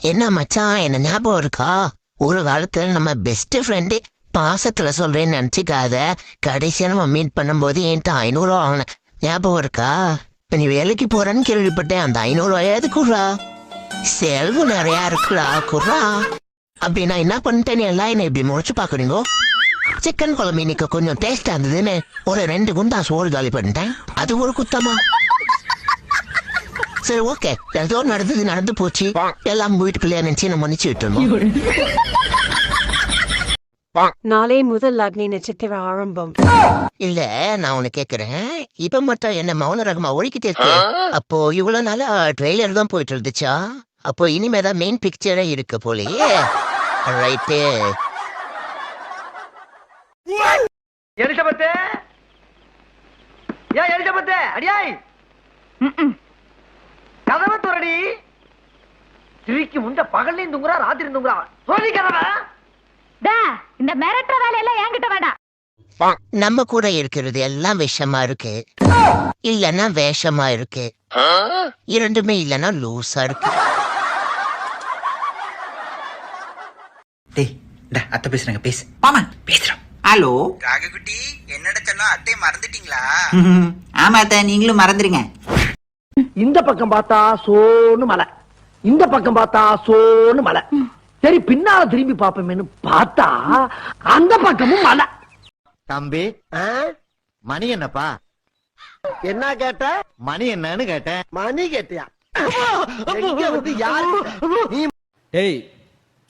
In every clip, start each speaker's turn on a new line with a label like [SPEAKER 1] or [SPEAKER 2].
[SPEAKER 1] என்ன மச்சான், என்ன ஞாபகம் இருக்கா? ஒரு காலத்துல நம்ம பெஸ்ட் ஃப்ரெண்டு. பாசத்துல சொல்றேன்னு நினைச்சுக்காத. கடைசியா நம்ம மீட் பண்ணும்போது என்கிட்ட 500 வாங்கினேன், ஞாபகம் இருக்கா? இப்ப நீ வேலைக்கு போறேன்னு கேள்விப்பட்டேன். அந்த 500 ரூபாயாவது குர்ரா, செலவு நிறைய இருக்குடா, குர்ரா. அப்படின்னா என்ன பண்ணிட்டேன்னு எல்லாம் என்ன இப்படி முடிச்சு பாக்குறீங்க? சிக்கன் குழம்பு இன்னைக்கு கொஞ்சம் டேஸ்டா இருந்ததுன்னு ஒரு 2 குண்டா சோறு காலி பண்ணிட்டேன். அது ஒரு குத்தமா? சரி, ஓகே, ஏதோ நடந்து போச்சு. எல்லாம் வீட்டுக்குள்ளே நினைச்சு நம்ம மன்னிச்சு விட்டுருந்தோம்.
[SPEAKER 2] நாளை முதல் அக்னி நட்சத்திர ஆரம்பம்.
[SPEAKER 1] இல்ல, நான் உன்னை கேக்குறேன், இப்ப மட்டும் என்ன மௌன ரகமா ஒழிக்கிட்டே இருக்கு? அப்போ இவ்வளவு நாளா ட்ரெய்லர் தான் போயிட்டு இருந்துச்சா? அப்போ இனிமேதான் மெயின் பிக்சரே இருக்கு போலயே. ரைட்டு.
[SPEAKER 3] எலிசபெத்து, ஏன் எலிசபெத்து, அடியாய் கதவை துறடி. திருக்கி முண்ட பகல்லையும் தூங்குறா, ராத்திரி தூங்குறா. சொல்லி கதவை.
[SPEAKER 4] இந்த மிரட்டுற வேலையெல்லாம் என்கிட்ட வேண்டாம்.
[SPEAKER 1] நம்ம கூட இருக்கிறது எல்லாம் விஷமா இருக்கு, இல்லன்னா வேஷமா இருக்கு, இரண்டுமே இல்லன்னா லூசா இருக்கு.
[SPEAKER 5] அத்தை பேசுறாங்க, பேசு மாமா, பேசுறோம். ஹலோ
[SPEAKER 6] ராககுட்டி, என்னடா சொன்னோம், அத்தை மறந்துட்டீங்களா?
[SPEAKER 5] ஆமா அத்தை, நீங்களும் மறந்துருங்க.
[SPEAKER 3] இந்த பக்கம் பார்த்தா சோன்னு மலை, இந்த பக்கம் பார்த்தா சோன்னு மலை. சரி, பின்னால திரும்பி பாப்போமேன்னு பார்த்தா அந்த பக்கமும் மலை.
[SPEAKER 7] தம்பி, மணி என்னப்பா?
[SPEAKER 3] என்ன கேட்ட?
[SPEAKER 7] மணி என்னன்னு கேட்டேன்.
[SPEAKER 3] மணி கேட்டியா? எங்க வந்து யாரு?
[SPEAKER 8] டேய்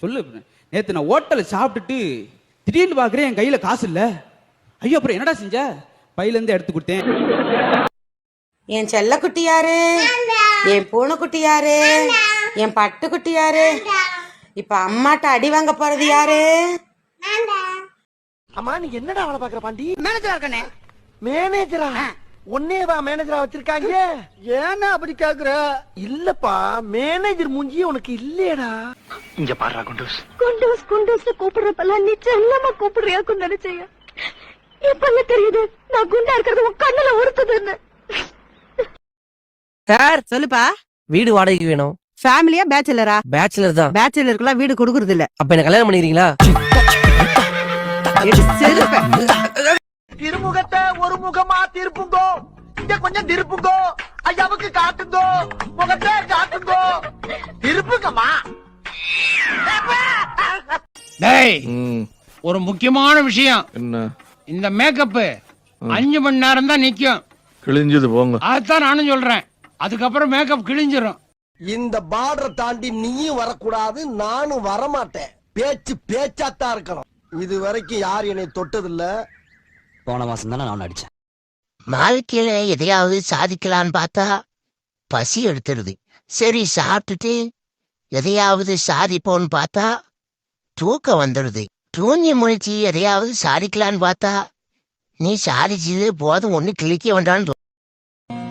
[SPEAKER 8] சொல்லு, நேத்து நான் ஹோட்டல்ல சாப்பிட்டுட்டு திடீர்னு பாக்குறேன் என் கையில காசு இல்ல. ஐயோ, அப்புறம் என்னடா செஞ்ச? பையில இருந்து எடுத்து கொடுத்தேன்.
[SPEAKER 9] என் செல்ல குட்டி யாரு? என் பூனை குட்டி யாரு? என் பட்டு குட்டி யாரு? இப்ப அம்மாட்ட அடி வாங்க போறது யாரு?
[SPEAKER 3] அம்மா, நீ என்னடா அவளை பாக்குற? பாண்டி
[SPEAKER 9] மேனேஜரா இருக்கனே.
[SPEAKER 3] மேனேஜரா? ஒன்னேவா மேனேஜரா வச்சிருக்காங்க? ஏன்னா அப்படி கேக்குற? இல்லப்பா, மேனேஜர் மூஞ்சி உனக்கு இல்லையடா. இங்க பாருடா குண்டூஸ்.
[SPEAKER 4] குண்டூஸ் குண்டூஸ் கூப்பிடுறப்பெல்லாம் நீ செல்லமா கூப்பிடுறியாக்குன்னு நினைச்சேன். இப்ப தெரியுது நான் குண்டா இருக்கிறது உன் கண்ணுல உறுத்துதுன்னு.
[SPEAKER 10] சார்
[SPEAKER 9] சொல்லுப்பா.
[SPEAKER 10] வீடு வாடகைக்கு வேணும்.
[SPEAKER 9] ஃபேமிலியா பேச்சுலரா?
[SPEAKER 10] பேச்சுலர் தான்.
[SPEAKER 9] பேச்சுலருக்குலாம் வீடு கொடுக்கறது இல்ல.
[SPEAKER 10] அப்ப என்ன கல்யாணம் பண்ணிக்கிறீங்களா?
[SPEAKER 3] திருமுகத்தை ஒரு முகமா திருப்புங்கோ, இங்க கொஞ்சம் திருப்புங்கோ, ஐயாவுக்கு காட்டுங்கோ, முகத்தை காட்டுங்கோ, திருப்புங்கம்மா.
[SPEAKER 11] டேய், ஒரு முக்கியமான விஷயம். என்ன? இந்த மேக்கப் 5 மணி நேரம் தான் நிக்கும்.
[SPEAKER 7] கிழிஞ்சது போங்க.
[SPEAKER 11] அதுதான் நானும் சொல்றேன். அதுக்கப்புறம் மேக்கப் கிழிஞ்சிரும்.
[SPEAKER 3] இந்த பார்டரை தாண்டி நீயும் வரக்கூடாது, நானும் வரமாட்டேன். பேச்சு பேச்சாத்தான் இருக்கணும். இது வரைக்கும் யார் என்னை தொட்டதில்ல.
[SPEAKER 10] போன மாசம் தானே நான் அடிச்சேன்.
[SPEAKER 1] வாழ்க்கையில எதையாவது சாதிக்கலான்னு பார்த்தா பசி எடுத்துருது. சரி, சாப்பிட்டுட்டு எதையாவது சாதிப்போன்னு பார்த்தா தூக்கம் வந்துடுது. தூங்கி முழிச்சு எதையாவது சாதிக்கலான்னு பார்த்தா நீ சாதிச்சது போதும், ஒண்ணு கிளிக்க வேண்டான்னு.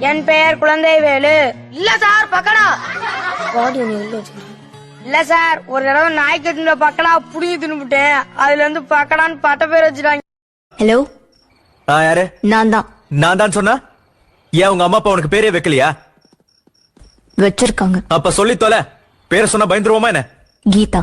[SPEAKER 4] என் பெயர் குழந்தை வேலு.
[SPEAKER 9] இல்ல சார், பக்கடா.
[SPEAKER 4] இல்ல சார், ஒரு தடவை நாய்க்கட்டு பக்கடா புடிங்கி தின்னுட்டேன். அதுல இருந்து பக்கடான்னு பட்ட பேர் வச்சுட்டாங்க.
[SPEAKER 10] ஹலோ,
[SPEAKER 7] யாரு?
[SPEAKER 10] நான் தான்.
[SPEAKER 7] நான் தான் சொன்னா? ஏன் உங்க அம்மா அப்பா உனக்கு பேரே வைக்கலையா?
[SPEAKER 10] வச்சிருக்காங்க.
[SPEAKER 7] அப்ப சொல்லி தொலை. பேரை சொன்னா பயந்துருவோமா என்ன?
[SPEAKER 10] கீதா.